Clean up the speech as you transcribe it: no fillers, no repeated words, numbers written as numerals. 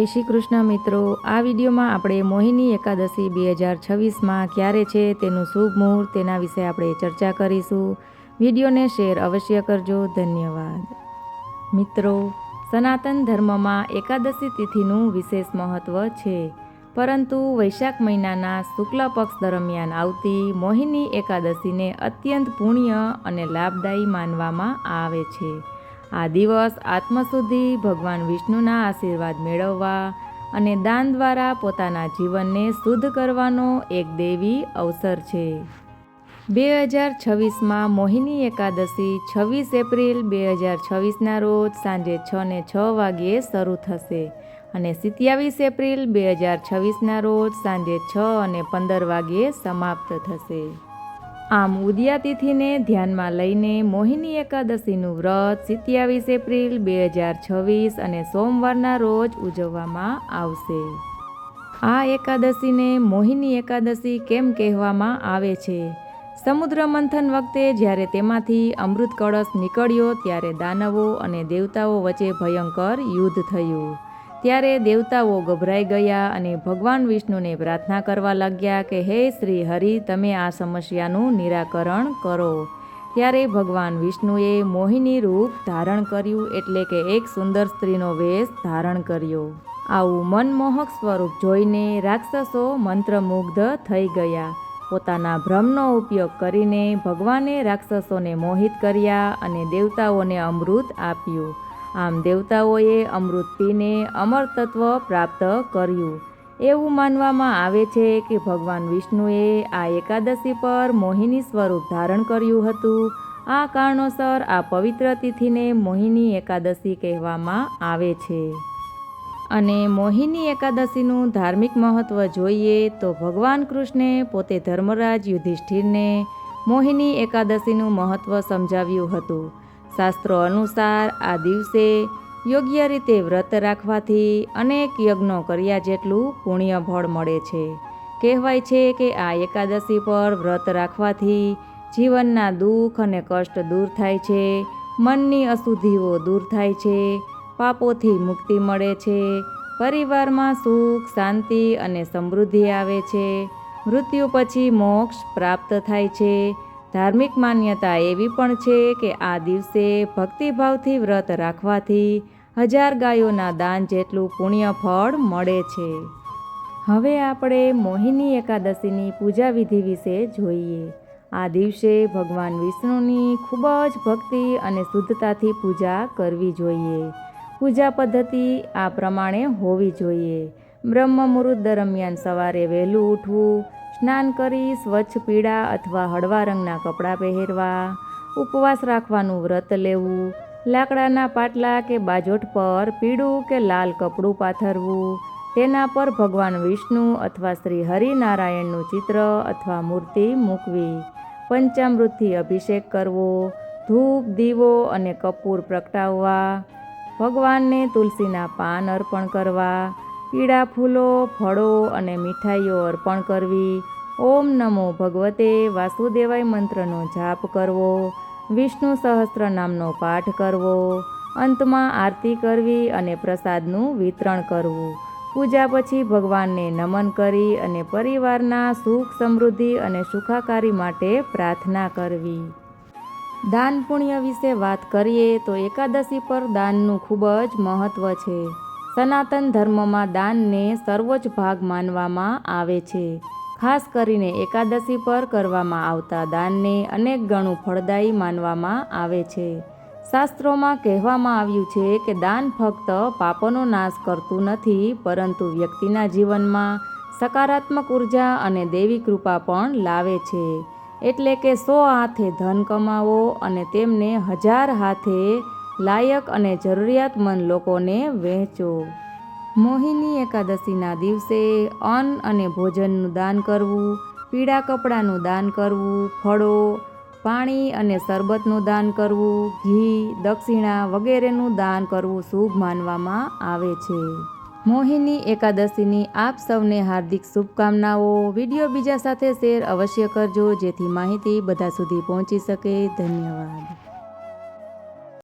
જય શ્રી કૃષ્ણ મિત્રો, આ વિડીયોમાં આપણે મોહિની એકાદશી 2026માં ક્યારે છે તેનું શુભ મુહૂર્ત તેના વિશે આપણે ચર્ચા કરીશું. વિડીયોને શેર અવશ્ય કરજો. ધન્યવાદ. મિત્રો, સનાતન ધર્મમાં એકાદશી તિથિનું વિશેષ મહત્ત્વ છે, પરંતુ વૈશાખ મહિનાના શુક્લ પક્ષ દરમિયાન આવતી મોહિની એકાદશીને અત્યંત પુણ્ય અને લાભદાયી માનવામાં આવે છે. આ દિવસ આત્મશુદ્ધિ, ભગવાન વિષ્ણુના આશીર્વાદ મેળવવા અને દાન દ્વારા પોતાના જીવનને શુદ્ધ કરવાનો એક દૈવી અવસર છે. 2026માં મોહિની એકાદશી 26 એપ્રિલ 2026ના રોજ સાંજે 6:06 વાગ્યે શરૂ થશે અને 27 એપ્રિલ 2026ના રોજ સાંજે 6:15 વાગ્યે સમાપ્ત થશે. આમ ઉદયા તિથિને ધ્યાનમાં લઈને મોહિની એકાદશીનું વ્રત 27 એપ્રિલ 2026 અને સોમવારના રોજ ઉજવવામાં આવશે. આ એકાદશીને મોહિની એકાદશી કેમ કહેવામાં આવે છે? સમુદ્ર મંથન વખતે જ્યારે તેમાંથી અમૃત કળશ નીકળ્યો ત્યારે દાનવો અને દેવતાઓ વચ્ચે ભયંકર યુદ્ધ થયું. ત્યારે દેવતાઓ ગભરાઈ ગયા અને ભગવાન વિષ્ણુને પ્રાર્થના કરવા લાગ્યા કે હે શ્રી હરિ, તમે આ સમસ્યાનું નિરાકરણ કરો. ત્યારે ભગવાન વિષ્ણુએ મોહિની રૂપ ધારણ કર્યું, એટલે કે એક સુંદર સ્ત્રીનો વેશ ધારણ કર્યો. આવું મનમોહક સ્વરૂપ જોઈને રાક્ષસો મંત્રમુગ્ધ થઈ ગયા. પોતાના ભ્રમનો ઉપયોગ કરીને ભગવાને રાક્ષસોને મોહિત કર્યા અને દેવતાઓને અમૃત આપ્યું. આમ દેવતાઓએ અમૃત પીને અમર તત્વ પ્રાપ્ત કર્યું. એવું માનવામાં આવે છે કે ભગવાન વિષ્ણુએ આ એકાદશી પર મોહિની સ્વરૂપ ધારણ કર્યું હતું. આ કારણોસર આ પવિત્ર તિથિને મોહિની એકાદશી કહેવામાં આવે છે. અને મોહિની એકાદશીનું ધાર્મિક મહત્ત્વ જોઈએ તો ભગવાન કૃષ્ણે પોતે ધર્મરાજ યુધિષ્ઠિરને મોહિની એકાદશીનું મહત્ત્વ સમજાવ્યું હતું. શાસ્ત્રો અનુસાર આ દિવસે યોગ્ય રીતે વ્રત રાખવાથી અનેક યજ્ઞો કર્યા જેટલું પુણ્ય ફળ મળે છે. કહેવાય છે કે આ એકાદશી પર વ્રત રાખવાથી જીવનના દુઃખ અને કષ્ટ દૂર થાય છે, મનની અશુદ્ધિઓ દૂર થાય છે, પાપોથી મુક્તિ મળે છે, પરિવારમાં સુખ, શાંતિ અને સમૃદ્ધિ આવે છે, મૃત્યુ પછી મોક્ષ પ્રાપ્ત થાય છે. ધાર્મિક માન્યતા એવી પણ છે કે આ દિવસે ભક્તિભાવથી વ્રત રાખવાથી 1000 ગાયોના દાન જેટલું પુણ્ય ફળ મળે છે. હવે આપણે મોહિની એકાદશીની પૂજા વિધિ વિશે જોઈએ. આ દિવસે ભગવાન વિષ્ણુની ખૂબ જ ભક્તિ અને શુદ્ધતાથી પૂજા કરવી જોઈએ. પૂજા પદ્ધતિ આ પ્રમાણે હોવી જોઈએ. બ્રહ્મ મુહૂર્ત દરમિયાન સવારે વહેલું ઉઠવું, સ્નાન કરી સ્વચ્છ પીળા અથવા હળવા રંગના કપડાં પહેરવા, ઉપવાસ રાખવાનું વ્રત લેવું, લાકડાના પાટલા કે બાજોઠ પર પીળું કે લાલ કપડું પાથરવું, તેના પર ભગવાન વિષ્ણુ અથવા શ્રી હરિનારાયણનું ચિત્ર અથવા મૂર્તિ મૂકવી, પંચામૃતથી અભિષેક કરવો, ધૂપ, દીવો અને કપૂર પ્રગટાવવા, ભગવાનને તુલસીના પાન અર્પણ કરવા, પીળા ફૂલો, ફળો અને મીઠાઈઓ અર્પણ કરવી, ઓમ નમો ભગવતે વાસુદેવાય મંત્રનો જાપ કરવો, વિષ્ણુ સહસ્ત્ર નામનો પાઠ કરવો, અંતમાં આરતી કરવી અને પ્રસાદનું વિતરણ કરવું. પૂજા પછી ભગવાનને નમન કરી અને પરિવારના સુખ, સમૃદ્ધિ અને સુખાકારી માટે પ્રાર્થના કરવી. દાન પુણ્ય વિશે વાત કરીએ તો એકાદશી પર દાનનું ખૂબ જ મહત્ત્વ છે. સનાતન ધર્મમાં દાનને સર્વોચ્ચ ભાગ માનવામાં આવે છે. ખાસ કરીને એકાદશી પર કરવામાં આવતા દાનને અનેક ગણું ફળદાયી માનવામાં આવે છે. શાસ્ત્રોમાં કહેવામાં આવ્યું છે કે દાન ફક્ત પાપોનો નાશ કરતું નથી, પરંતુ વ્યક્તિના જીવનમાં સકારાત્મક ઉર્જા અને દૈવી કૃપા પણ લાવે છે. એટલે કે 100 હાથે ધન કમાવો અને તેમને 1000 હાથે લાયક અને જરૂરિયાતમંદ લોકોને વહેંચો. મોહિની એકાદશીના દિવસે અન્ન અને ભોજનનું દાન કરવું, પીળા કપડાનું દાન કરવું, ફળો, પાણી અને શરબતનું દાન કરવું, ઘી, દક્ષિણા વગેરેનું દાન કરવું શુભ માનવામાં આવે છે. મોહિની એકાદશીની આપ સૌને હાર્દિક શુભકામનાઓ. વિડીયો બીજા સાથે શેર અવશ્ય કરજો જેથી માહિતી બધા સુધી પહોંચી શકે. ધન્યવાદ.